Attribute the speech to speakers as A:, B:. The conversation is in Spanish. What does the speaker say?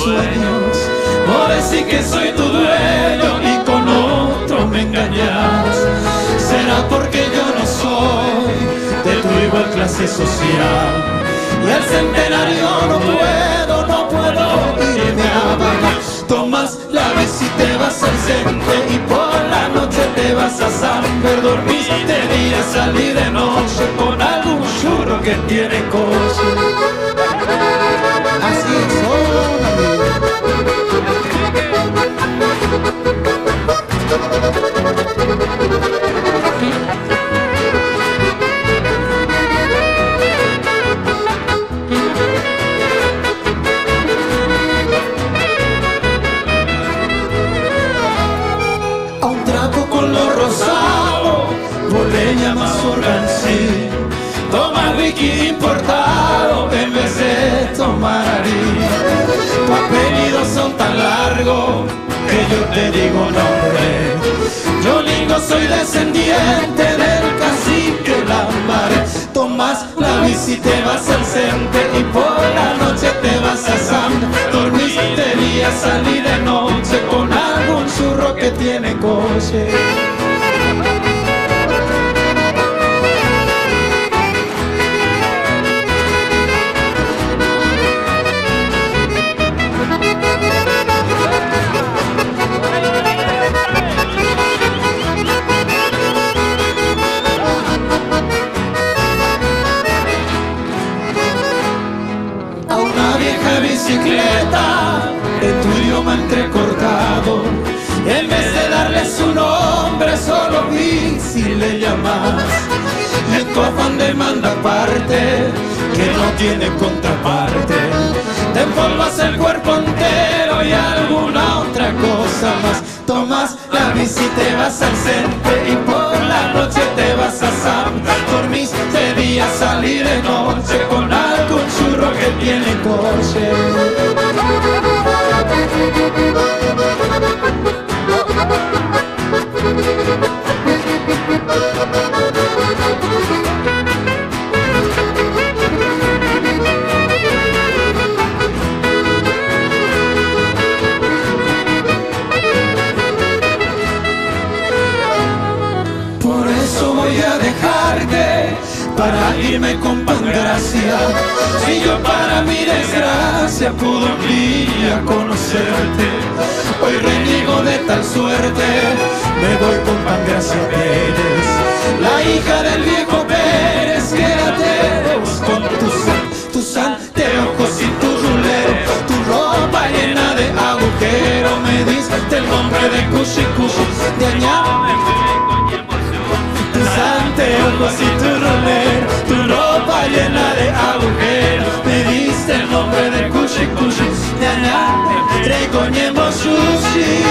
A: sueños. No decir que soy tu dueño y con otro me engañas. Será porque yo no soy de tu igual clase social. Y al centenario no puedo irme a bailar. Tomas la vez y te vas al centro y por la noche te vas a Samber. Dormiste de día, salí de noche con algún churro que tiene coche. Así son, a un trapo con lo rosado, vos le llamas organcín. Toma whisky importado en vez de tomar harina. Tu apellido son tan largos que yo te digo nombre. Yo lingo soy descendiente del cacique Lambaré. Tomas la bici y te vas al centro y por la noche te vas a Samber. Dormiste de día, salí de noche con algún churro que tiene coche. Bicicleta de tu idioma entrecortado, en vez de darle su nombre solo bici le llamas. Y en tu afán de manda parte que no tiene contraparte, te empolvas el cuerpo entero y alguna otra cosa más. Tomas la bici, te vas al centro y por la noche te vas a Samber. Dormís de día, salir de noche con algún churro que tiene coche. Por eso voy a dejarte para irme con Pangracia. Si yo para mi desgracia pude un día conocerte, hoy reniego de tal suerte, me voy con Pangracia Pérez, la hija del viejo Pérez. Quédate vos con tus anteojos y tu rulero, tu ropa llena de agujeros. Me diste el nombre de Cushi Cushi, de añade tus anteojos y tu rolero, tu ropa llena de agujeros. Me diste el nombre de Cushi Cushi, de añade, recoñemos sushi.